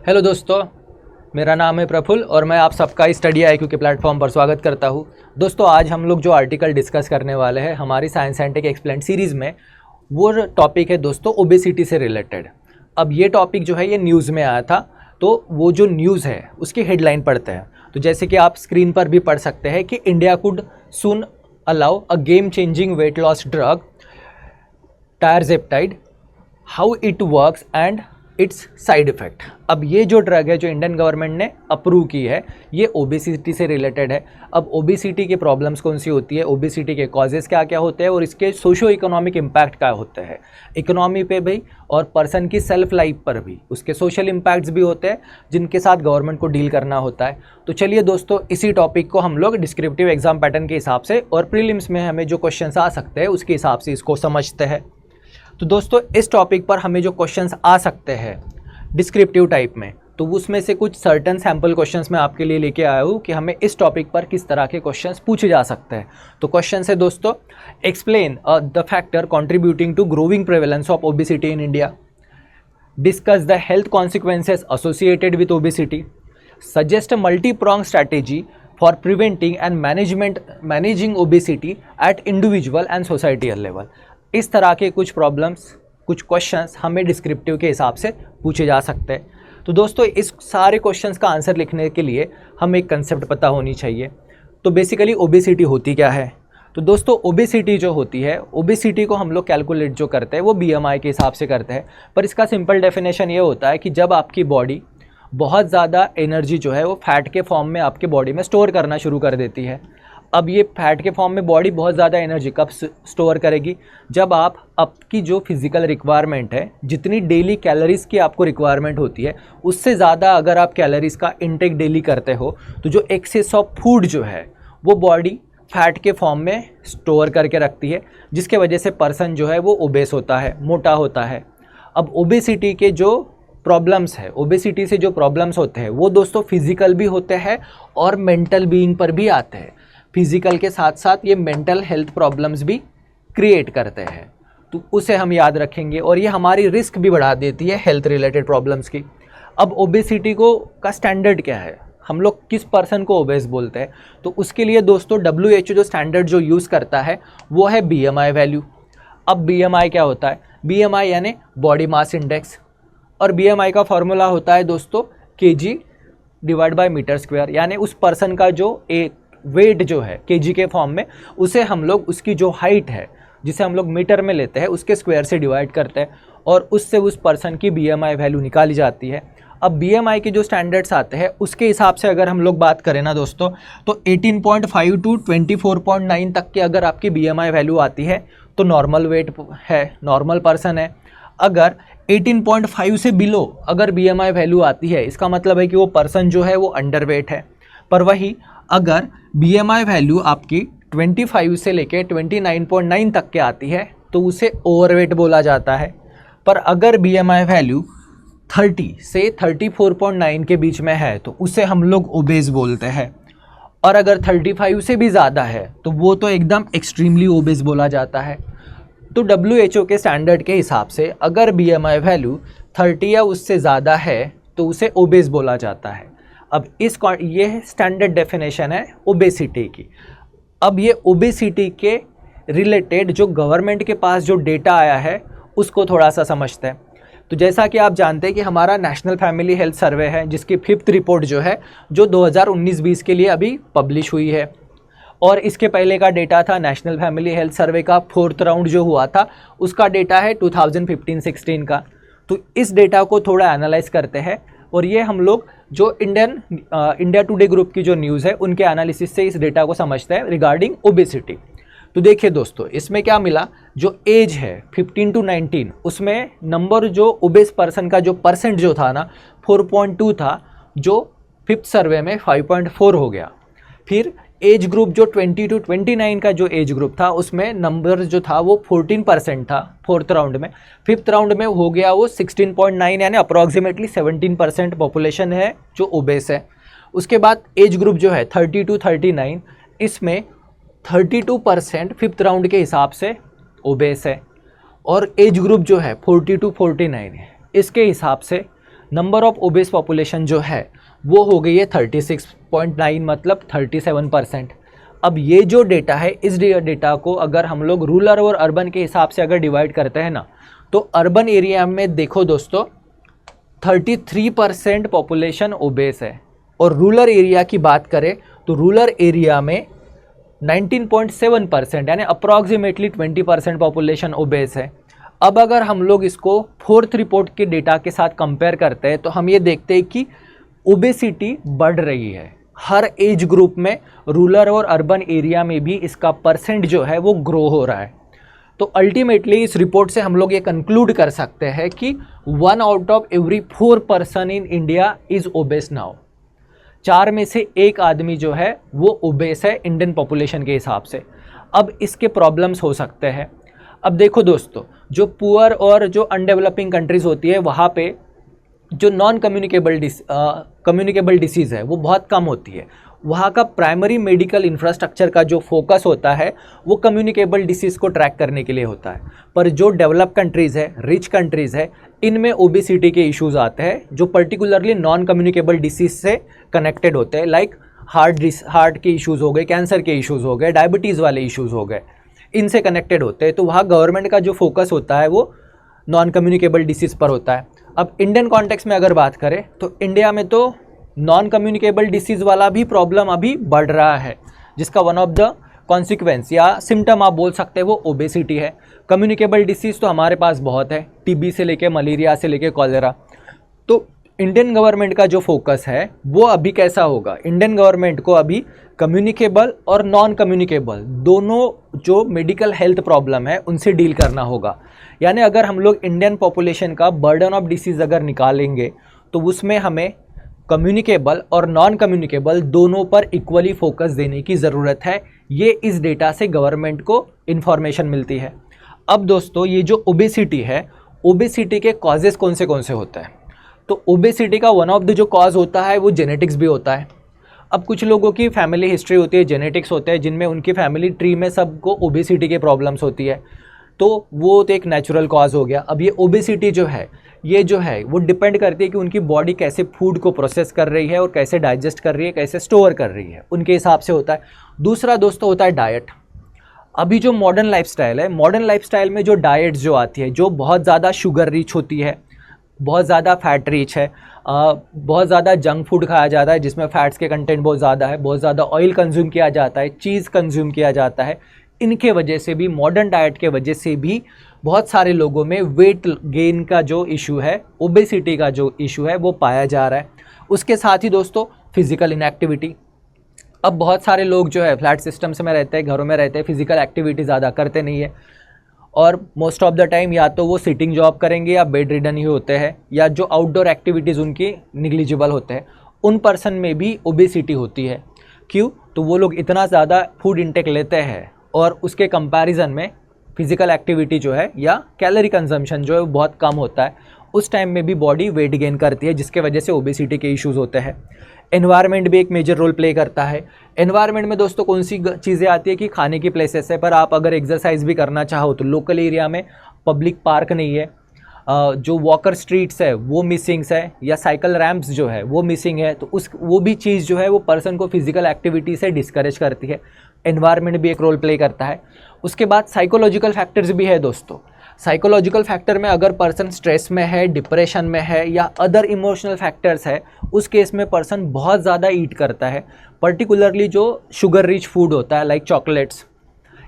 Hello दोस्तों, मेरा नाम है प्रफुल्ल और मैं आप सबका स्टडी IQ के प्लेटफॉर्म पर स्वागत करता हूं। दोस्तों, आज हम लोग जो आर्टिकल डिस्कस करने वाले हैं हमारी science and tech explained series में, वो टॉपिक है दोस्तों ओबेसिटी से रिलेटेड। अब ये टॉपिक जो है ये न्यूज़ में आया था, तो वो जो न्यूज़ है उसकी हेडलाइन पढ़ते हैं। तो जैसे कि आप स्क्रीन पर भी पढ़ सकते हैं कि India could soon allow a game changing weight loss drug tirzepatide, how it works and its side effect. अब ये जो ड्रग है जो इंडियन गवर्नमेंट ने अप्रूव की है, ये ओबेसिटी से रिलेटेड है। अब ओबेसिटी की प्रॉब्लम्स कौन सी होती है, ओबेसिटी के कॉजेज़ क्या क्या होते हैं और इसके सोशो इकोनॉमिक इम्पैक्ट क्या होते हैं, इकोनॉमी पे भी और पर्सन की सेल्फ लाइफ पर भी उसके सोशल इम्पैक्ट्स भी होते हैं जिनके साथ गवर्नमेंट को डील करना होता है। तो चलिए दोस्तों, इसी टॉपिक को हम लोग डिस्क्रिप्टिव एग्जाम पैटर्न के हिसाब से और प्रीलिम्स में हमें जो क्वेश्चन आ सकते हैं उसके हिसाब से इसको समझते हैं। तो दोस्तों, इस टॉपिक पर हमें जो क्वेश्चंस आ सकते हैं डिस्क्रिप्टिव टाइप में, तो उसमें से कुछ सर्टन सैम्पल क्वेश्चंस मैं आपके लिए लेके आया हूँ कि हमें इस टॉपिक पर किस तरह के क्वेश्चंस पूछे जा सकते हैं। तो क्वेश्चन है दोस्तों, explain the factor contributing to growing prevalence of obesity in India, discuss the health consequences associated with obesity, suggest a multi prong strategy for preventing and managing obesity at individual and societal level. इस तरह के कुछ problems, कुछ questions हमें descriptive के हिसाब से पूछे जा सकते हैं। तो दोस्तों, इस सारे क्वेश्चंस का आंसर लिखने के लिए हमें एक कंसेप्ट पता होनी चाहिए। तो बेसिकली ओबेसिटी होती क्या है? तो दोस्तों, ओबेसिटी जो होती है, ओबेसिटी को हम लोग कैलकुलेट जो करते हैं वो BMI के हिसाब से करते हैं। पर इसका सिंपल डेफिनेशन ये होता है कि जब आपकी बॉडी बहुत ज़्यादा एनर्जी जो है वो फैट के फॉर्म में आपके बॉडी में स्टोर करना शुरू कर देती है। अब ये फैट के फॉर्म में बॉडी बहुत ज़्यादा एनर्जी कब स्टोर करेगी? जब आपकी जो फिज़िकल रिक्वायरमेंट है, जितनी डेली कैलोरीज़ की आपको रिक्वायरमेंट होती है, उससे ज़्यादा अगर आप कैलोरीज़ का इंटेक डेली करते हो, तो जो एक्सेस ऑफ फूड जो है वो बॉडी फैट के फॉर्म में स्टोर करके रखती है, जिसके वजह से पर्सन जो है वो ओबेस होता है, मोटा होता है। अब ओबेसिटी के जो प्रॉब्लम्स है, ओबेसिटी से जो प्रॉब्लम्स होते हैं वो दोस्तों फिज़िकल भी होते हैं और मेंटल बीइंग पर भी आते हैं। फिज़िकल के साथ साथ ये मेंटल हेल्थ प्रॉब्लम्स भी क्रिएट करते हैं, तो उसे हम याद रखेंगे और ये हमारी रिस्क भी बढ़ा देती है हेल्थ रिलेटेड प्रॉब्लम्स की। अब ओबेसिटी का स्टैंडर्ड क्या है, हम लोग किस पर्सन को ओबेस बोलते हैं? तो उसके लिए दोस्तों WHO जो स्टैंडर्ड जो यूज़ करता है वो है BMI वैल्यू। अब BMI क्या होता है? BMI यानी बॉडी मास इंडेक्स, और BMI का फॉर्मूला होता है दोस्तों kg divide by metre square, यानी उस पर्सन का जो एक वेट जो है kg के फॉर्म में, उसे हम लोग उसकी जो हाइट है जिसे हम लोग मीटर में लेते हैं उसके स्क्वायर से डिवाइड करते हैं और उससे उस पर्सन की BMI वैल्यू निकाली जाती है। अब BMI के जो स्टैंडर्ड्स आते हैं उसके हिसाब से अगर हम लोग बात करें ना दोस्तों, तो 18.5 टू 24.9 तक की अगर आपकी BMI वैल्यू आती है तो नॉर्मल वेट है, नॉर्मल पर्सन है। अगर 18.5 से बिलो अगर BMI वैल्यू आती है, इसका मतलब है कि वो पर्सन जो है वो अंडर वेट है। पर वही अगर BMI वैल्यू आपकी 25 से लेके 29.9 तक के आती है तो उसे ओवरवेट बोला जाता है। पर अगर BMI वैल्यू 30 से 34.9 के बीच में है तो उसे हम लोग ओबेस बोलते हैं, और अगर 35 से भी ज़्यादा है तो वो तो एकदम एक्सट्रीमली ओबेस बोला जाता है। तो WHO के स्टैंडर्ड के हिसाब से अगर BMI वैल्यू 30 या उससे ज़्यादा है तो उसे ओबेस बोला जाता है। अब ये स्टैंडर्ड डेफिनेशन है ओबेसिटी की। अब ये ओबेसिटी के रिलेटेड जो गवर्नमेंट के पास जो डेटा आया है उसको थोड़ा सा समझते हैं। तो जैसा कि आप जानते हैं कि हमारा नेशनल फैमिली हेल्थ सर्वे है जिसकी 5th रिपोर्ट जो है जो 2019-20 के लिए अभी पब्लिश हुई है, और इसके पहले का डेटा था नेशनल फैमिली हेल्थ सर्वे का 4th राउंड जो हुआ था उसका डेटा है 2015-16 का। तो इस डेटा को थोड़ा एनालाइज करते हैं और ये हम लोग जो इंडिया टुडे ग्रुप की जो न्यूज़ है उनके एनालिसिस से इस डेटा को समझते हैं रिगार्डिंग ओबेसिटी। तो देखिए दोस्तों, इसमें क्या मिला, जो एज है 15 टू 19, उसमें नंबर जो ओबेस पर्सन का जो परसेंट जो था ना 4.2 था, जो 5th सर्वे में 5.4 हो गया। फिर एज ग्रुप जो 20 टू 29 का जो एज ग्रुप था उसमें नंबर जो था वो 14% था 4th राउंड में। 5th राउंड में हो गया वो 16.9, यानी अप्रॉक्सीमेटली 17% पॉपुलेशन है जो ओबेस है। उसके बाद एज ग्रुप जो है 30 टू 39, इसमें 32% 5th राउंड के हिसाब से ओबेस है, और एज ग्रुप जो है 40 टू 49 है, इसके हिसाब से नंबर ऑफ ओबेस पॉपुलेशन जो है वो हो गई है 36.9 मतलब 37%। अब ये जो डेटा है, इस डेटा को अगर हम लोग रूरल और अर्बन के हिसाब से अगर डिवाइड करते हैं ना, तो अर्बन एरिया में देखो दोस्तों 33% पॉपुलेशन ओबेस है, और रूरल एरिया की बात करें तो रूरल एरिया में 19.7% यानी अप्रॉक्सीमेटली 20% पॉपुलेशन ओबेस है। अब अगर हम लोग इसको फोर्थ रिपोर्ट के डेटा के साथ कंपेयर करते हैं तो हम ये देखते हैं कि ओबेसिटी बढ़ रही है हर एज ग्रुप में, रूरल और अर्बन एरिया में भी इसका परसेंट जो है वो ग्रो हो रहा है। तो अल्टीमेटली इस रिपोर्ट से हम लोग ये कंक्लूड कर सकते हैं कि 1 out of every 4 person in India is obese now. 4 में से 1 आदमी जो है वो ओबेस है इंडियन पॉपुलेशन के हिसाब से। अब इसके प्रॉब्लम्स हो सकते हैं। अब देखो दोस्तों, जो पुअर और जो अनडेवलपिंग कंट्रीज़ होती है वहाँ पे जो नॉन कम्युनिकेबल डिसीज़ है वो बहुत कम होती है। वहाँ का प्राइमरी मेडिकल इंफ्रास्ट्रक्चर का जो फोकस होता है वो कम्युनिकेबल डिसीज़ को ट्रैक करने के लिए होता है। पर जो डेवलप कंट्रीज़ है, रिच कंट्रीज़ है, इनमें ओबेसिटी के इश्यूज़ आते हैं जो पर्टिकुलरली नॉन कम्युनिकेबल डिसीज़ से कनेक्टेड होते हैं, लाइक हार्ट के इश्यूज़ हो गए, कैंसर के इश्यूज़ हो गए, डायबिटीज़ वाले इश्यूज़ हो गए, इनसे कनेक्टेड होते हैं। तो वहाँ गवर्नमेंट का जो फोकस होता है वो नॉन कम्युनिकेबल डिसीज़ पर होता है। अब इंडियन कॉन्टेक्स्ट में अगर बात करें तो इंडिया में तो नॉन कम्युनिकेबल डिसीज़ वाला भी प्रॉब्लम अभी बढ़ रहा है, जिसका वन ऑफ द कॉन्सिक्वेंस या सिम्टम आप बोल सकते हैं वो ओबेसिटी है। कम्युनिकेबल डिसीज़ तो हमारे पास बहुत है, टीबी से लेके मलेरिया से लेके कॉलेरा। तो इंडियन गवर्नमेंट का जो फोकस है वो अभी कैसा होगा, इंडियन गवर्नमेंट को अभी कम्युनिकेबल और नॉन कम्युनिकेबल दोनों जो मेडिकल हेल्थ प्रॉब्लम है उनसे डील करना होगा। यानी अगर हम लोग इंडियन पॉपुलेशन का बर्डन ऑफ डिसीज़ अगर निकालेंगे तो उसमें हमें कम्युनिकेबल और नॉन कम्युनिकेबल दोनों पर इक्वली फोकस देने की ज़रूरत है। ये इस डेटा से गवर्नमेंट को इन्फॉर्मेशन मिलती है। अब दोस्तों, ये जो ओबेसिटी है, ओबेसिटी के कॉजेज़ कौन से होते हैं? तो ओबेसिटी का वन ऑफ द जो कॉज होता है वो जेनेटिक्स भी होता है। अब कुछ लोगों की फैमिली हिस्ट्री होती है, जेनेटिक्स होते हैं, जिनमें उनकी फैमिली ट्री में सबको ओबेसिटी के प्रॉब्लम्स होती है, तो वो तो एक नेचुरल कॉज हो गया। अब ये ओबेसिटी जो है वो डिपेंड करती है कि उनकी बॉडी कैसे फूड को प्रोसेस कर रही है और कैसे डाइजेस्ट कर रही है, कैसे स्टोर कर रही है, उनके हिसाब से होता है। दूसरा दोस्तों होता है डाइट। अभी जो मॉडर्न लाइफस्टाइल है, मॉडर्न लाइफस्टाइल में जो डाइट्स जो आती है जो बहुत ज़्यादा शुगर रिच होती है, बहुत ज़्यादा फैट रिच है, बहुत ज़्यादा जंक फूड खाया जाता है जिसमें फैट्स के कंटेंट बहुत ज़्यादा है, बहुत ज़्यादा ऑयल कंज्यूम किया जाता है, चीज़ कंज्यूम किया जाता है, इनके वजह से भी, मॉडर्न डाइट के वजह से भी बहुत सारे लोगों में वेट गेन का जो इशू है, ओबेसिटी का जो इशू है वो पाया जा रहा है। उसके साथ ही दोस्तों फिज़िकल इनएक्टिविटी। अब बहुत सारे लोग जो है फ्लैट सिस्टम्स में रहते हैं, घरों में रहते हैं, फिजिकल एक्टिविटी ज़्यादा करते नहीं है, और मोस्ट ऑफ द टाइम या तो वो सिटिंग जॉब करेंगे या बेड रिडन ही होते हैं, या जो आउटडोर एक्टिविटीज़ उनकी निग्लिजिबल होते हैं। उन पर्सन में भी ओबेसिटी होती है। क्यों? तो वो लोग इतना ज़्यादा फूड इंटेक लेते हैं और उसके कंपैरिजन में फिज़िकल एक्टिविटी जो है या कैलोरी कंजम्पशन जो है वो बहुत कम होता है। उस टाइम में भी बॉडी वेट गेन करती है, जिसके वजह से ओबेसिटी के इश्यूज़ होते हैं। एनवायरनमेंट भी एक मेजर रोल प्ले करता है। एनवायरनमेंट में दोस्तों कौन सी चीज़ें आती है कि खाने की प्लेसेस है, पर आप अगर एक्सरसाइज भी करना चाहो तो लोकल एरिया में पब्लिक पार्क नहीं है, जो वॉकर स्ट्रीट्स है वो मिसिंग्स है, या साइकिल रैम्प्स जो है वो मिसिंग है, तो वो भी चीज़ जो है वो पर्सन को फिजिकल एक्टिविटी से डिस्करेज करती है। एनवायरनमेंट भी एक रोल प्ले करता है। उसके बाद साइकोलॉजिकल फैक्टर्स भी है दोस्तों। साइकोलॉजिकल फैक्टर में अगर पर्सन स्ट्रेस में है, डिप्रेशन में है, या अदर इमोशनल फैक्टर्स है, उस केस में पर्सन बहुत ज़्यादा ईट करता है। पर्टिकुलरली जो शुगर रिच फूड होता है, लाइक चॉकलेट्स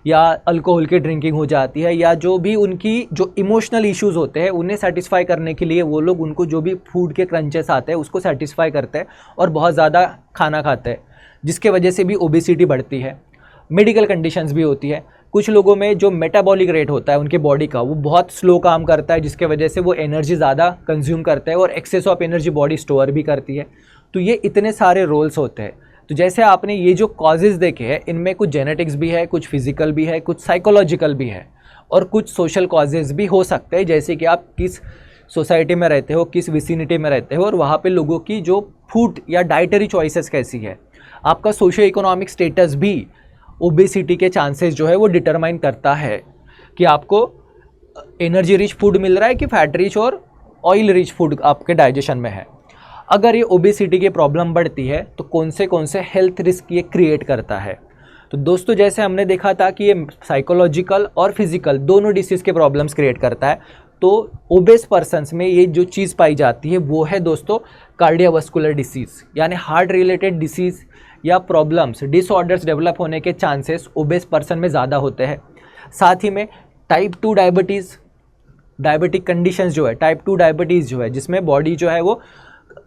या अल्कोहल की ड्रिंकिंग हो जाती है, या जो भी उनकी जो इमोशनल इश्यूज़ होते हैं उन्हें सेटिस्फाई करने के लिए वो लोग उनको जो भी फूड के क्रंचेस आते हैं उसको सेटिस्फाई करते हैं और बहुत ज़्यादा खाना खाते हैं, जिसके वजह से भी ओबेसिटी बढ़ती है। मेडिकल कंडीशंस भी होती है। कुछ लोगों में जो मेटाबॉलिक रेट होता है उनके बॉडी का वो बहुत स्लो काम करता है, जिसके वजह से वो एनर्जी ज़्यादा कंज्यूम करते हैं और excess of energy body store भी करती है। तो ये इतने सारे रोल्स होते हैं। तो जैसे आपने ये जो कॉजेज़ देखे हैं, इनमें कुछ जेनेटिक्स भी है, कुछ फिजिकल भी है, कुछ साइकोलॉजिकल भी है, और कुछ सोशल कॉजेज़ भी हो सकते हैं, जैसे कि आप किस सोसाइटी में रहते हो, किस विसिनिटी में रहते हो, और वहाँ पे लोगों की जो फूड या डाइटरी चॉइसेस कैसी है। आपका सोशियो इकोनॉमिक स्टेटस भी ओबेसिटी के चांसेस जो है वो डिटरमाइन करता है कि आपको एनर्जी रिच फूड मिल रहा है कि फैट रिच और ऑयल रिच फूड आपके डाइजेशन में है। अगर ये ओबेसिटी की प्रॉब्लम बढ़ती है तो कौन से हेल्थ रिस्क ये क्रिएट करता है। तो दोस्तों जैसे हमने देखा था कि ये साइकोलॉजिकल और फिजिकल दोनों डिसीज़ के प्रॉब्लम्स क्रिएट करता है। तो ओबेस पर्सन्स में ये जो चीज़ पाई जाती है वो है दोस्तों कार्डियोवास्कुलर डिसीज़, यानी हार्ट रिलेटेड डिसीज़ या प्रॉब्लम्स डिसऑर्डर्स डेवलप होने के चांसेस ओबेस पर्सन में ज़्यादा होते हैं। साथ ही में टाइप 2 डायबिटिक कंडीशंस जो है, टाइप 2 डायबिटीज़ जो है जिसमें बॉडी जो है वो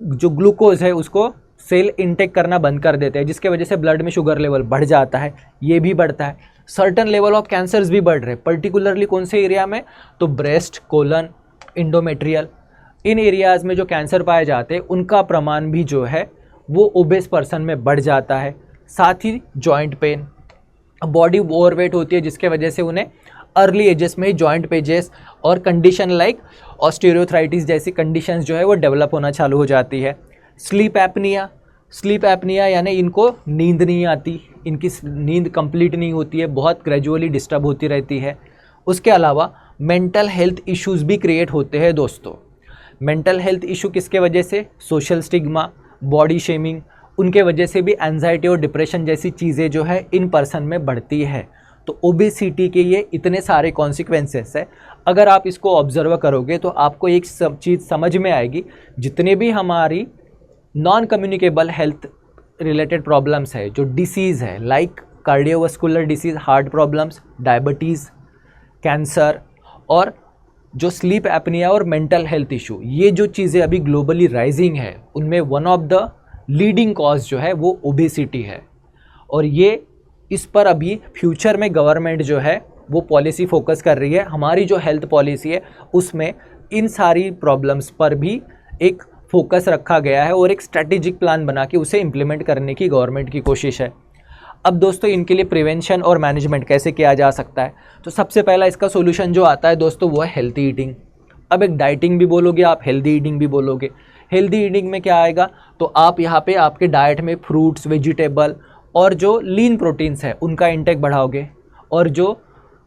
जो ग्लूकोज है उसको सेल इनटेक करना बंद कर देते हैं, जिसके वजह से ब्लड में शुगर लेवल बढ़ जाता है, ये भी बढ़ता है। सर्टन लेवल ऑफ कैंसर्स भी बढ़ रहे हैं, पर्टिकुलरली कौन से एरिया में, तो ब्रेस्ट, कोलन, इंडोमेट्रियल, इन एरियाज़ में जो कैंसर पाए जाते हैं उनका प्रमाण भी जो है वो ओबेस पर्सन में बढ़ जाता है। साथ ही जॉइंट पेन, बॉडी ओवरवेट होती है जिसके वजह से उन्हें अर्ली एजेस में जॉइंट पेजेस और कंडीशन लाइक ऑस्टियोआर्थराइटिस जैसी कंडीशंस जो है वो डेवलप होना चालू हो जाती है। स्लीप एपनिया यानी इनको नींद नहीं आती, इनकी नींद कंप्लीट नहीं होती है, बहुत ग्रेजुअली डिस्टर्ब होती रहती है। उसके अलावा मेंटल हेल्थ इश्यूज़ भी क्रिएट होते हैं दोस्तों। मेंटल हेल्थ इशू किसके वजह से, सोशल स्टिग्मा, बॉडी शेमिंग, उनके वजह से भी एंजाइटी और डिप्रेशन जैसी चीज़ें जो है इन पर्सन में बढ़ती है। तो ओबेसिटी के ये इतने सारे कॉन्सिक्वेंसेस है। अगर आप इसको ऑब्जर्व करोगे तो आपको एक सब चीज़ समझ में आएगी, जितने भी हमारी non communicable health related problems है, जो डिसीज़ है like cardiovascular disease, heart problems, diabetes, cancer और जो स्लीप एपनिया और मेंटल हेल्थ इशू, ये जो चीज़ें अभी ग्लोबली राइजिंग है उनमें one of the leading cause जो है वो ओबेसिटी है। और ये इस पर अभी फ्यूचर में गवर्नमेंट जो है वो पॉलिसी फोकस कर रही है। हमारी जो हेल्थ पॉलिसी है उसमें इन सारी प्रॉब्लम्स पर भी एक फोकस रखा गया है और एक स्ट्रेटेजिक प्लान बना के उसे इम्प्लीमेंट करने की गवर्नमेंट की कोशिश है। अब दोस्तों इनके लिए प्रिवेंशन और मैनेजमेंट कैसे किया जा सकता है, तो सबसे पहला इसका सोल्यूशन जो आता है दोस्तों वो है हेल्थी ईटिंग। अब एक डाइटिंग भी बोलोगे आप, हेल्दी ईटिंग भी बोलोगे। हेल्दी ईटिंग में क्या आएगा, तो आप यहाँ पे आपके डाइट में फ्रूट्स, वेजिटेबल और जो लीन प्रोटीन्स है उनका इंटेक बढ़ाओगे और जो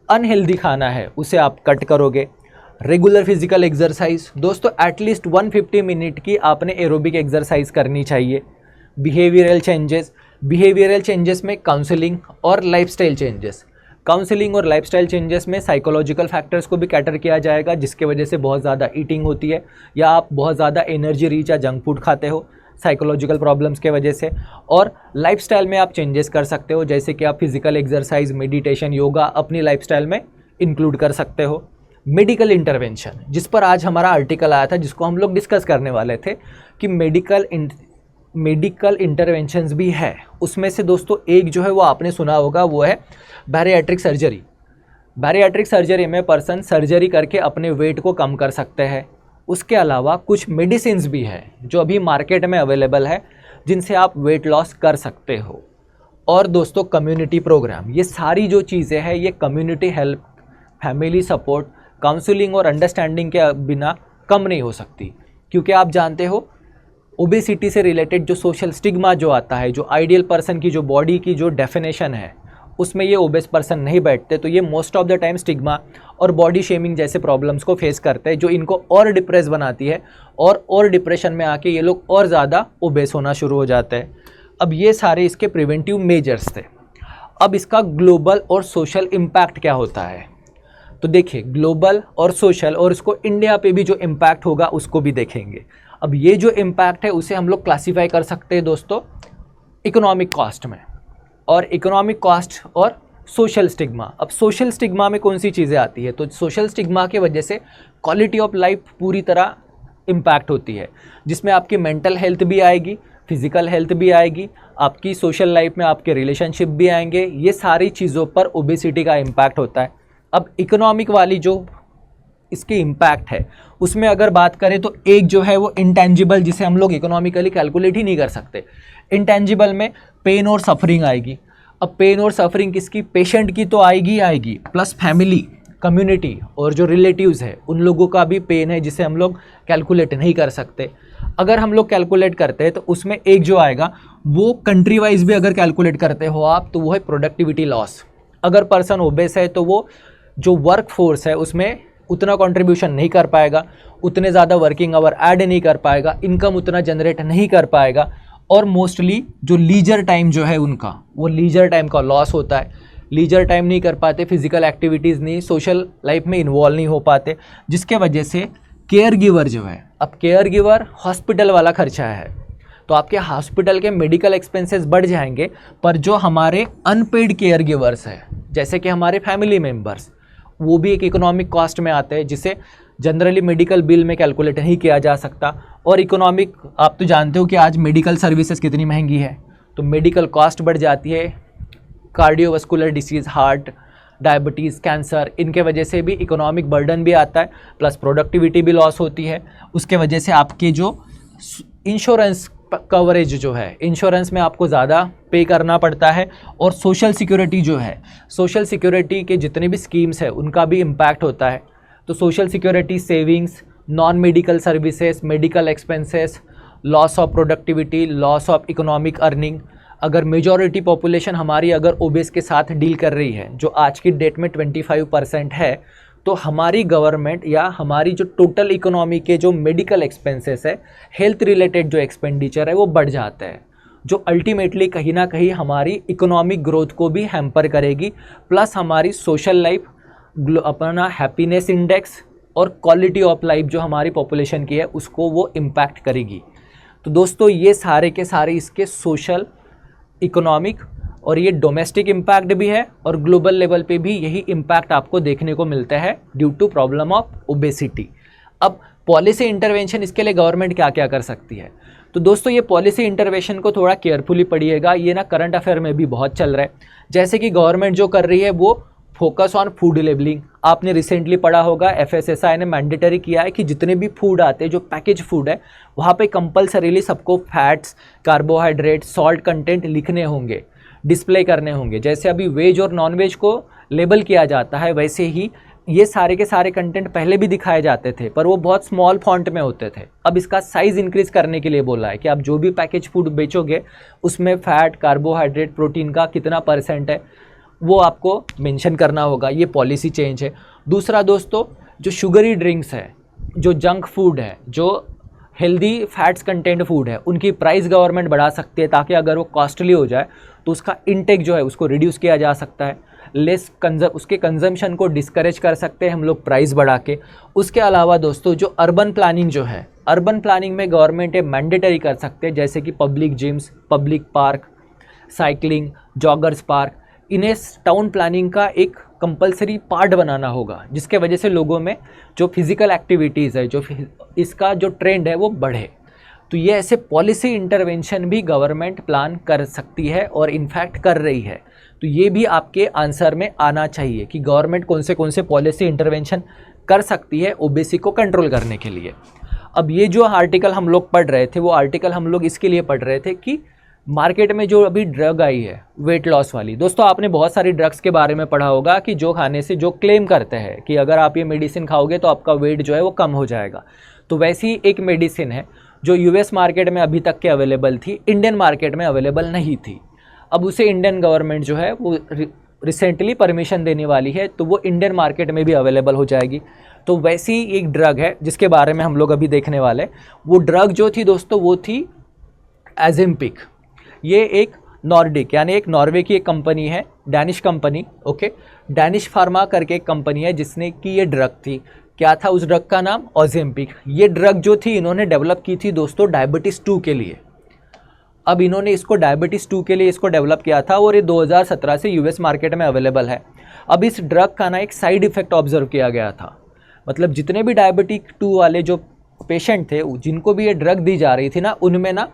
अनहेल्दी खाना है उसे आप कट करोगे। रेगुलर फिजिकल एक्सरसाइज दोस्तों, एटलीस्ट 150 मिनट की आपने एरोबिक एक्सरसाइज करनी चाहिए। बिहेवियरल चेंजेस में काउंसलिंग और लाइफस्टाइल चेंजेस में साइकोलॉजिकल फैक्टर्स को भी कैटर किया जाएगा, जिसके वजह से बहुत ज़्यादा ईटिंग होती है या आप बहुत ज़्यादा एनर्जी रिच या जंक फूड खाते हो साइकोलॉजिकल प्रॉब्लम्स के वजह से। और लाइफस्टाइल में आप चेंजेस कर सकते हो, जैसे कि आप फिजिकल एक्सरसाइज, मेडिटेशन, योगा अपनी लाइफस्टाइल में इंक्लूड कर सकते हो। मेडिकल इंटरवेंशन, जिस पर आज हमारा आर्टिकल आया था, जिसको हम लोग डिस्कस करने वाले थे कि मेडिकल इंटरवेंशंस भी है। उसमें से दोस्तों एक जो है वो आपने सुना होगा, वो है बैरिएट्रिक सर्जरी। बैरिएट्रिक सर्जरी में पर्सन सर्जरी करके अपने वेट को कम कर सकते हैं। उसके अलावा कुछ मेडिसिन्स भी है जो अभी मार्केट में अवेलेबल है, जिनसे आप वेट लॉस कर सकते हो। और दोस्तों कम्युनिटी प्रोग्राम, ये सारी जो चीज़ें हैं ये community help, family support, counselling और अंडरस्टैंडिंग के बिना कम नहीं हो सकती। क्योंकि आप जानते हो ओबेसिटी से रिलेटेड जो सोशल स्टिग्मा जो आता है, जो आइडियल पर्सन की जो बॉडी की जो डेफिनेशन है उसमें ये ओबेस पर्सन नहीं बैठते, तो ये most of the time stigma और बॉडी शेमिंग जैसे प्रॉब्लम्स को फेस करते हैं, जो इनको और डिप्रेस बनाती है और डिप्रेशन में आके ये लोग और ज़्यादा ओबेस होना शुरू हो जाते हैं। अब ये सारे इसके प्रिवेंटिव मेजर्स थे। अब इसका ग्लोबल और सोशल इम्पैक्ट क्या होता है, तो देखिए ग्लोबल और सोशल, और इसको इंडिया पे भी जो इम्पैक्ट होगा उसको भी देखेंगे। अब ये जो इम्पैक्ट है उसे हम लोग क्लासीफाई कर सकते हैं दोस्तों इकोनॉमिक कॉस्ट में, और इकोनॉमिक कॉस्ट और सोशल स्टिग्मा। अब सोशल स्टिग्मा में कौन सी चीज़ें आती है, तो सोशल स्टिग्मा के वजह से क्वालिटी ऑफ लाइफ पूरी तरह इम्पैक्ट होती है, जिसमें आपकी मेंटल हेल्थ भी आएगी, फिजिकल हेल्थ भी आएगी, आपकी सोशल लाइफ में आपके रिलेशनशिप भी आएंगे। ये सारी चीज़ों पर ओबेसिटी का इम्पैक्ट होता है। अब इकोनॉमिक वाली जो इसकी इम्पैक्ट है उसमें अगर बात करें तो एक जो है वो इंटेंजिबल, जिसे हम लोग इकोनॉमिकली कैलकुलेट ही नहीं कर सकते। इंटेंजिबल में पेन और सफरिंग आएगी। अब पेन और सफरिंग किसकी, पेशेंट की तो आएगी, प्लस फैमिली, कम्युनिटी और जो रिलेटिव्स है उन लोगों का भी पेन है, जिसे हम लोग कैलकुलेट नहीं कर सकते। अगर हम लोग कैलकुलेट करते हैं तो उसमें एक जो आएगा वो कंट्री वाइज भी अगर कैलकुलेट करते हो आप, तो वो है प्रोडक्टिविटी लॉस। अगर पर्सन ओबेस है तो वो जो वर्क फोर्स है उसमें उतना कंट्रीब्यूशन नहीं कर पाएगा, उतने ज़्यादा वर्किंग आवर ऐड नहीं कर पाएगा, इनकम उतना जनरेट नहीं कर पाएगा, और मोस्टली जो लीजर टाइम जो है उनका, वो लीजर टाइम का लॉस होता है। लीजर टाइम नहीं कर पाते, फिजिकल एक्टिविटीज़ नहीं, सोशल लाइफ में इन्वॉल्व नहीं हो पाते, जिसके वजह से केयर गिवर जो है, अब केयर गिवर हॉस्पिटल वाला खर्चा है, तो आपके हॉस्पिटल के मेडिकल एक्सपेंसेस बढ़ जाएंगे, पर जो हमारे अनपेड केयर गिवर्स है, जैसे कि हमारे फैमिली मेम्बर्स, वो भी एक इकोनॉमिक कॉस्ट में आते हैं, जिसे जनरली मेडिकल बिल में कैलकुलेट नहीं किया जा सकता। और इकोनॉमिक, आप तो जानते हो कि आज मेडिकल सर्विसेज कितनी महंगी है, तो मेडिकल कॉस्ट बढ़ जाती है। Cardiovascular disease, heart, diabetes, cancer, इनके वजह से भी इकोनॉमिक बर्डन भी आता है, प्लस प्रोडक्टिविटी भी लॉस होती है। उसके वजह से आपके जो इंश्योरेंस कवरेज जो है, इंश्योरेंस में आपको ज़्यादा पे करना पड़ता है, और सोशल सिक्योरिटी जो है, सोशल सिक्योरिटी के जितने भी स्कीम्स है उनका भी इम्पैक्ट होता है। तो social security, savings, non medical services, medical expenses, loss of productivity, loss of economic earning. अगर मेजॉरिटी पॉपुलेशन हमारी अगर ओबेस के साथ डील कर रही है, जो आज की डेट में 25% है, तो हमारी गवर्नमेंट या हमारी जो टोटल इकोनॉमी के जो मेडिकल एक्सपेंसेस है, हेल्थ रिलेटेड जो एक्सपेंडिचर है, वो बढ़ जाता है, जो अल्टीमेटली कहीं ना कहीं हमारी इकोनॉमिक ग्रोथ को भी हैम्पर करेगी, प्लस हमारी सोशल लाइफ, अपना हैप्पीनेस इंडेक्स और क्वालिटी ऑफ लाइफ जो हमारी पॉपुलेशन की है उसको वो इम्पैक्ट करेगी। तो दोस्तों ये सारे के सारे इसके सोशल, इकोनॉमिक और ये डोमेस्टिक इम्पैक्ट भी है, और ग्लोबल लेवल पे भी यही इम्पैक्ट आपको देखने को मिलता है due to problem of obesity. अब पॉलिसी इंटरवेंशन, इसके लिए गवर्नमेंट क्या क्या कर सकती है? तो दोस्तों ये पॉलिसी इंटरवेंशन को थोड़ा केयरफुली पढ़िएगा, ये ना करंट अफेयर में भी बहुत चल रहा है। जैसे कि गवर्नमेंट जो कर रही है वो फोकस ऑन फूड लेबलिंग। आपने रिसेंटली पढ़ा होगा, FSSAI ने मैंडेटरी किया है कि जितने भी फूड आते हैं, जो पैकेज फूड है, वहाँ पे कंपलसरीली सबको फैट्स, कार्बोहाइड्रेट, सॉल्ट कंटेंट लिखने होंगे, डिस्प्ले करने होंगे। जैसे अभी वेज और नॉन वेज को लेबल किया जाता है, वैसे ही ये सारे के सारे कंटेंट पहले भी दिखाए जाते थे, पर वो बहुत स्मॉल फॉन्ट में होते थे। अब इसका साइज़ इंक्रीज़ करने के लिए बोला है कि आप जो भी पैकेज फूड बेचोगे उसमें फैट, कार्बोहाइड्रेट, प्रोटीन का कितना % है वो आपको मेंशन करना होगा। ये पॉलिसी चेंज है। दूसरा दोस्तों, जो शुगरी ड्रिंक्स है, जो जंक फूड है, जो हेल्दी फैट्स कंटेंट फूड है, उनकी प्राइस गवर्नमेंट बढ़ा सकती है, ताकि अगर वो कॉस्टली हो जाए तो उसका इनटेक जो है उसको रिड्यूस किया जा सकता है। उसके कंजम्पशन को डिस्करेज कर सकते हैं हम लोग प्राइस बढ़ा के। उसके अलावा दोस्तों जो अर्बन प्लानिंग जो है, अर्बन प्लानिंग में गवर्नमेंट ये मैंडेटरी कर सकते हैं, जैसे कि public gyms, public park, cycling, joggers park, इन्हें टाउन प्लानिंग का एक कंपलसरी पार्ट बनाना होगा, जिसके वजह से लोगों में जो फिज़िकल एक्टिविटीज़ है, जो इसका जो ट्रेंड है वो बढ़े। तो ये ऐसे पॉलिसी इंटरवेंशन भी गवर्नमेंट प्लान कर सकती है और इनफैक्ट कर रही है। तो ये भी आपके आंसर में आना चाहिए कि गवर्नमेंट कौन से पॉलिसी इंटरवेंशन कर सकती है ओबेसी को कंट्रोल करने के लिए। अब ये जो आर्टिकल हम लोग पढ़ रहे थे, वो आर्टिकल हम लोग इसके लिए पढ़ रहे थे कि मार्केट में जो अभी ड्रग आई है वेट लॉस वाली। दोस्तों आपने बहुत सारी ड्रग्स के बारे में पढ़ा होगा कि जो खाने से जो क्लेम करते हैं कि अगर आप ये मेडिसिन खाओगे तो आपका वेट जो है वो कम हो जाएगा। तो वैसी ही एक मेडिसिन है जो US मार्केट में अभी तक के अवेलेबल थी, इंडियन मार्केट में अवेलेबल नहीं थी। अब उसे इंडियन गवर्नमेंट जो है वो रिसेंटली परमिशन देने वाली है, तो वो इंडियन मार्केट में भी अवेलेबल हो जाएगी। तो वैसी एक ड्रग है जिसके बारे में हम लोग अभी देखने वाले। वो ड्रग जो थी दोस्तों वो थी एजेम्पिक। ये एक नॉर्डिक यानी एक नॉर्वे की एक कंपनी है, Danish company, okay. Danish pharma करके एक कंपनी है जिसने की ये ड्रग थी। क्या था उस ड्रग का नाम? ओजेम्पिक। ये ड्रग जो थी इन्होंने डेवलप की थी दोस्तों डायबिटीज़ 2 के लिए। अब इन्होंने इसको डायबिटीज़ 2 के लिए इसको डेवलप किया था और ये 2017 से US मार्केट में अवेलेबल है। अब इस ड्रग का ना एक साइड इफ़ेक्ट ऑब्जर्व किया गया था, मतलब जितने भी डायबिटीज़ 2 वाले जो पेशेंट थे जिनको भी ये ड्रग दी जा रही थी ना, उनमें ना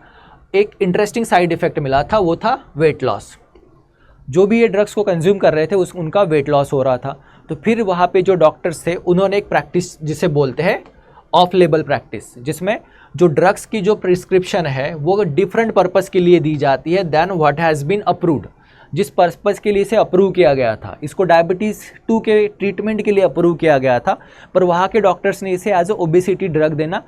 एक इंटरेस्टिंग साइड इफ़ेक्ट मिला था, वो था वेट लॉस। जो भी ये ड्रग्स को कंज्यूम कर रहे थे उनका वेट लॉस हो रहा था। तो फिर वहाँ पे जो डॉक्टर्स थे उन्होंने एक प्रैक्टिस जिसे बोलते हैं ऑफ लेबल प्रैक्टिस, जिसमें जो ड्रग्स की जो प्रिस्क्रिप्शन है वो डिफरेंट पर्पज़ के लिए दी जाती है than what has been approved. जिस पर्पज़ के लिए इसे अप्रूव किया गया था, इसको डायबिटीज़ 2 के ट्रीटमेंट के लिए अप्रूव किया गया था, पर वहाँ के डॉक्टर्स ने इसे एज ए ओबेसिटी ड्रग देना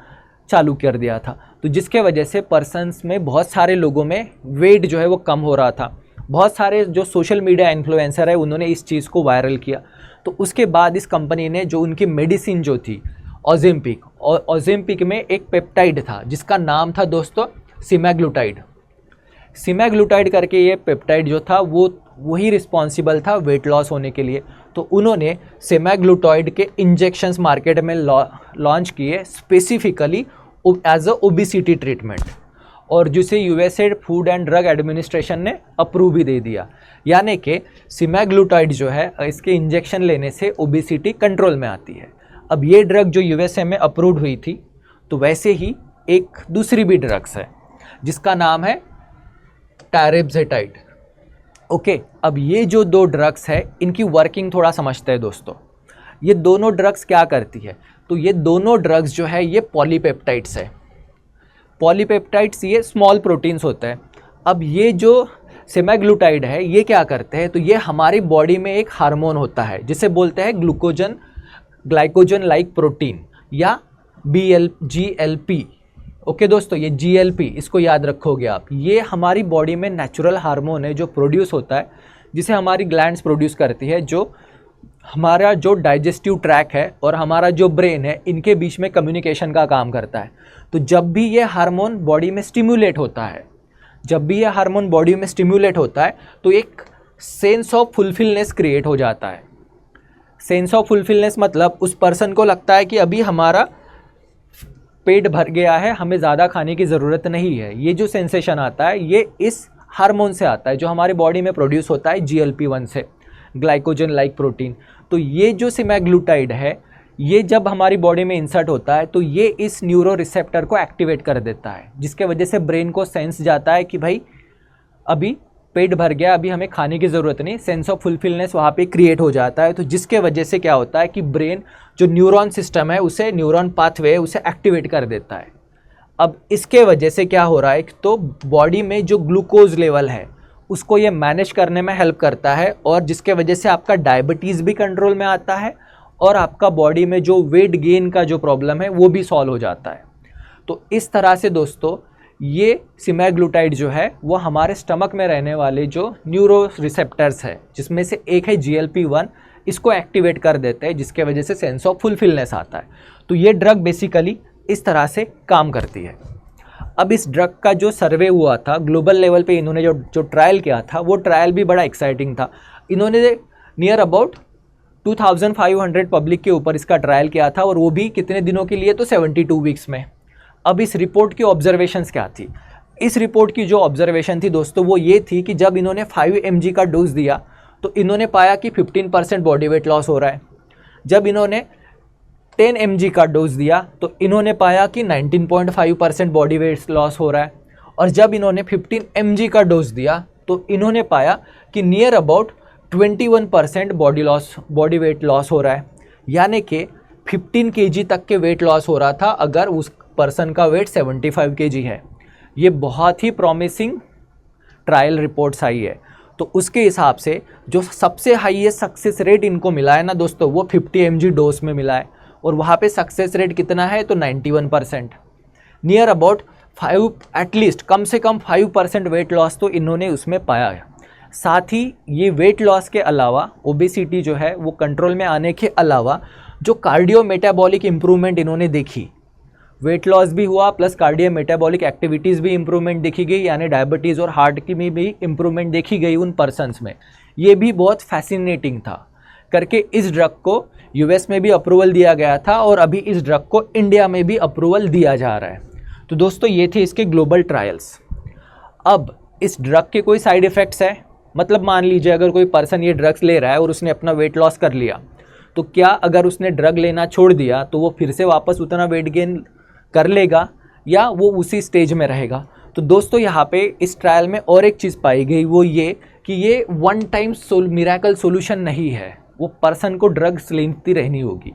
चालू कर दिया था। तो जिसके वजह से पर्सन्स में, बहुत सारे लोगों में वेट जो है वो कम हो रहा था। बहुत सारे जो सोशल मीडिया इन्फ्लुएंसर है उन्होंने इस चीज़ को वायरल किया। तो उसके बाद इस कंपनी ने जो उनकी मेडिसिन जो थी ओजेम्पिक, और ओजेम्पिक में एक पेप्टाइड था जिसका नाम था दोस्तों सेमाग्लूटाइड। सेमाग्लूटाइड करके ये पेप्टाइड जो था वो वही रिस्पॉन्सिबल था वेट लॉस होने के लिए। तो उन्होंने सेमाग्लूटाइड के इंजेक्शंस मार्केट में लॉन्च किए specifically as a obesity treatment, और जिसे USA food and drug administration ने अप्रूव भी दे दिया। यानी कि सेमाग्लूटाइड जो है इसके इंजेक्शन लेने से ओबेसिटी कंट्रोल में आती है। अब ये ड्रग जो यूएसए में अप्रूव हुई थी, तो वैसे ही एक दूसरी भी ड्रग्स है जिसका नाम है टायरेप्ज़ेटाइड। ओके, अब ये जो दो ड्रग्स है इनकी वर्किंग थोड़ा समझते हैं दोस्तों। ये दोनों ड्रग्स क्या करती है, तो ये दोनों ड्रग्स जो है ये पॉलीपेप्टाइड्स है। पॉलीपेप्टाइड्स ये स्मॉल प्रोटीन्स होते हैं। अब ये जो सेमाग्लूटाइड है ये क्या करते हैं, तो ये हमारी बॉडी में एक हार्मोन होता है जिसे बोलते हैं ग्लाइकोजन लाइक प्रोटीन या GLP। ओके दोस्तों, ये GLP इसको याद रखोगे आप। ये हमारी बॉडी में नेचुरल हार्मोन है जो प्रोड्यूस होता है, जिसे हमारी ग्लैंड्स प्रोड्यूस करती है, जो हमारा जो डाइजेस्टिव ट्रैक है और हमारा जो ब्रेन है इनके बीच में कम्युनिकेशन का काम करता है। तो जब भी ये हार्मोन बॉडी में स्टिम्युलेट होता है, तो एक सेंस ऑफ फुलफिलनेस क्रिएट हो जाता है। सेंस ऑफ फुलफिलनेस मतलब उस पर्सन को लगता है कि अभी हमारा पेट भर गया है, हमें ज़्यादा खाने की ज़रूरत नहीं है। ये जो सेंसेशन आता है ये इस हार्मोन से आता है जो हमारी बॉडी में प्रोड्यूस होता है GLP-1 से, ग्लाइकोजन लाइक प्रोटीन। तो ये जो सेमाग्लूटाइड है ये जब हमारी बॉडी में इंसर्ट होता है तो ये इस न्यूरो रिसेप्टर को एक्टिवेट कर देता है, जिसके वजह से ब्रेन को सेंस जाता है कि भाई अभी पेट भर गया, अभी हमें खाने की ज़रूरत नहीं। सेंस ऑफ फुलफिलनेस वहाँ पे क्रिएट हो जाता है। तो जिसके वजह से क्या होता है कि ब्रेन जो न्यूरॉन सिस्टम है उसे, न्यूरॉन पाथवे उसे एक्टिवेट कर देता है। अब इसके वजह से क्या हो रहा है, तो बॉडी में जो ग्लूकोज लेवल है उसको ये मैनेज करने में हेल्प करता है, और जिसके वजह से आपका डायबिटीज़ भी कंट्रोल में आता है और आपका बॉडी में जो वेट गेन का जो प्रॉब्लम है वो भी सॉल्व हो जाता है। तो इस तरह से दोस्तों ये सेमाग्लूटाइड जो है वो हमारे स्टमक में रहने वाले जो न्यूरो रिसेप्टर्स है, जिसमें से एक है GLP-1, इसको एक्टिवेट कर देते हैं, जिसके वजह से सेंस ऑफ फुलफिलनेस आता है। तो ये ड्रग बेसिकली इस तरह से काम करती है। अब इस ड्रग का जो सर्वे हुआ था ग्लोबल लेवल पे, इन्होंने जो ट्रायल किया था वो ट्रायल भी बड़ा एक्साइटिंग था। इन्होंने नियर अबाउट 2500 पब्लिक के ऊपर इसका ट्रायल किया था, और वो भी कितने दिनों के लिए, तो 72 वीक्स में। अब इस रिपोर्ट की ऑब्जर्वेशंस क्या थी? इस रिपोर्ट की जो ऑब्जर्वेशन थी दोस्तों वो ये थी कि जब इन्होंने 5 mg का डोज दिया तो इन्होंने पाया कि 15% बॉडी वेट लॉस हो रहा है। जब इन्होंने 10 mg का डोज दिया तो इन्होंने पाया कि 19.5% बॉडी वेट लॉस हो रहा है। और जब इन्होंने 15 mg का डोज दिया तो इन्होंने पाया कि near about 21% body weight loss हो रहा है। यानी कि 15 kg तक के वेट लॉस हो रहा था अगर उस पर्सन का वेट 75 kg है। ये बहुत ही प्रॉमिसिंग ट्रायल रिपोर्ट्स आई है। तो उसके हिसाब से जो सबसे हाईएस्ट सक्सेस रेट इनको मिला है ना दोस्तों, वो 50 mg डोज में मिला है, और वहाँ पे सक्सेस रेट कितना है, तो 91%। नियर अबाउट 5, एटलीस्ट कम से कम 5% वेट लॉस तो इन्होंने उसमें पाया है। साथ ही ये वेट लॉस के अलावा ओबेसिटी जो है वो कंट्रोल में आने के अलावा जो कार्डियो मेटाबॉलिक इम्प्रूवमेंट इन्होंने देखी, वेट लॉस भी हुआ प्लस कार्डियो मेटाबॉलिक एक्टिविटीज़ भी इम्प्रूवमेंट देखी गई, यानी डायबिटीज़ और हार्ट की में भी इम्प्रूवमेंट देखी गई उन पर्सनस में। ये भी बहुत फैसिनेटिंग था करके इस ड्रग को यूएस में भी अप्रूवल दिया गया था, और अभी इस ड्रग को इंडिया में भी अप्रूवल दिया जा रहा है। तो दोस्तों ये थे इसके ग्लोबल ट्रायल्स। अब इस ड्रग के कोई साइड इफ़ेक्ट्स है, मतलब मान लीजिए अगर कोई पर्सन ये ड्रग्स ले रहा है और उसने अपना वेट लॉस कर लिया, तो क्या अगर उसने ड्रग लेना छोड़ दिया तो वो फिर से वापस उतना वेट गेन कर लेगा या वो उसी स्टेज में रहेगा? तो दोस्तों यहाँ पे इस ट्रायल में और एक चीज़ पाई गई, वो ये कि ये वन टाइम मिरेकल सोल्यूशन नहीं है। वो पर्सन को ड्रग्स लेती रहनी होगी।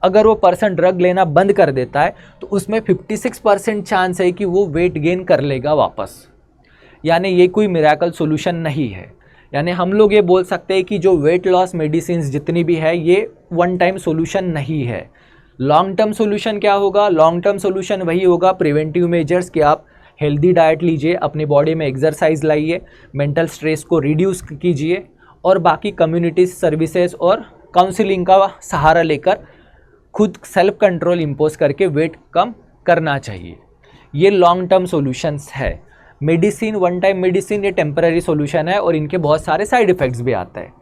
अगर वो पर्सन ड्रग लेना बंद कर देता है तो उसमें 56% चांस है कि वो वेट गेन कर लेगा वापस। यानी ये कोई मिरेकल सोल्यूशन नहीं है। यानी हम लोग ये बोल सकते हैं कि जो वेट लॉस मेडिसिन जितनी भी है ये वन टाइम सोल्यूशन नहीं है। लॉन्ग टर्म सोल्यूशन क्या होगा? लॉन्ग टर्म सोल्यूशन वही होगा प्रिवेंटिव मेजर्स, कि आप हेल्दी डाइट लीजिए, अपनी बॉडी में एक्सरसाइज लाइए, मेंटल स्ट्रेस को रिड्यूस कीजिए, और बाकी कम्युनिटी सर्विसेज और काउंसलिंग का सहारा लेकर खुद सेल्फ कंट्रोल इम्पोज करके वेट कम करना चाहिए। ये लॉन्ग टर्म सॉल्यूशंस है। मेडिसिन, वन टाइम मेडिसिन, ये टेम्पररी सॉल्यूशन है और इनके बहुत सारे साइड इफ़ेक्ट्स भी आते हैं।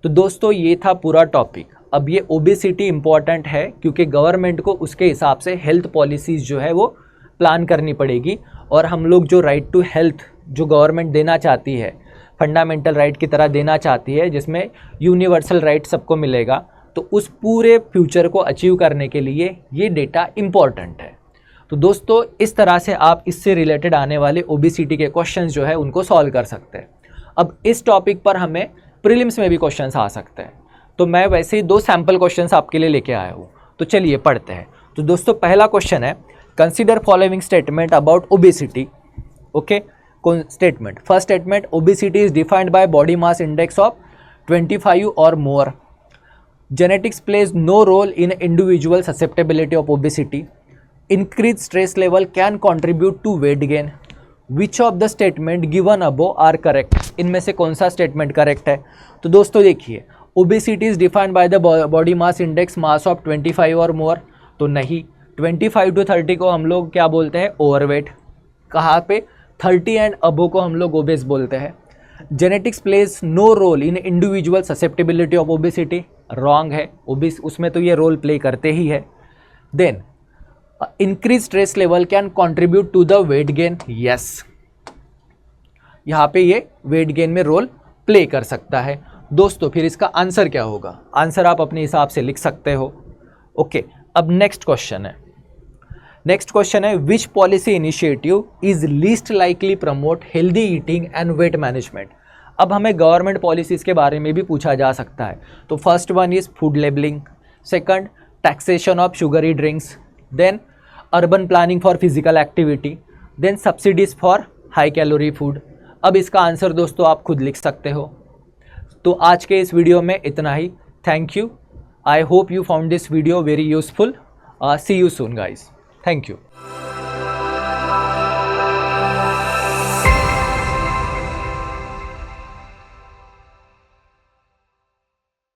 तो दोस्तों ये था पूरा टॉपिक। अब ये ओबेसिटी इम्पॉर्टेंट है क्योंकि गवर्नमेंट को उसके हिसाब से हेल्थ पॉलिसीज़ जो है वो प्लान करनी पड़ेगी, और हम लोग जो राइट टू हेल्थ जो गवर्नमेंट देना चाहती है, फंडामेंटल राइट की तरह देना चाहती है, जिसमें यूनिवर्सल राइट सबको मिलेगा, तो उस पूरे फ्यूचर को अचीव करने के लिए ये डेटा इम्पॉर्टेंट है। तो दोस्तों इस तरह से आप इससे रिलेटेड आने वाले ओबेसिटी के क्वेश्चंस जो है उनको सॉल्व कर सकते हैं। अब इस टॉपिक पर हमें प्रीलिम्स में भी क्वेश्चंस आ सकते हैं, तो मैं वैसे ही 2 सैम्पल क्वेश्चंस आपके लिए लेके आया हूँ। तो चलिए पढ़ते हैं। तो दोस्तों पहला क्वेश्चन है, consider following statement about obesity. Okay, कौन statement? First statement, obesity is defined by body mass index of 25 और more. Genetics plays no role in individual susceptibility of obesity. Increase stress level can contribute to weight gain. Which of the statement given above are correct? इनमें से कौन सा statement correct है? तो दोस्तों देखिए, obesity is defined by the body mass index mass of 25 और मोर, तो नहीं। 25 to 30 को हम लोग क्या बोलते हैं? ओवरवेट। कहाँ पे? 30 एंड अबो को हम लोग ओबेस बोलते हैं। Genetics plays no role in individual susceptibility of obesity, wrong है। ओबेस उसमें तो ये रोल प्ले करते ही है। Then increase stress level can contribute to the weight gain, yes, यहाँ पे ये वेट गेन में रोल प्ले कर सकता है। दोस्तों फिर इसका आंसर क्या होगा? आंसर आप अपने हिसाब से लिख सकते हो। ओके, अब नेक्स्ट क्वेश्चन है, विच policy initiative is least likely promote healthy eating and weight management. अब हमें गवर्नमेंट पॉलिसीज़ के बारे में भी पूछा जा सकता है। तो first one is food labelling, second taxation of sugary drinks, then urban planning for physical activity, then subsidies for high calorie food. अब इसका आंसर दोस्तों आप खुद लिख सकते हो। तो आज के इस वीडियो में इतना ही। Thank you. I hope you found this video very useful. See you soon guys. Thank you.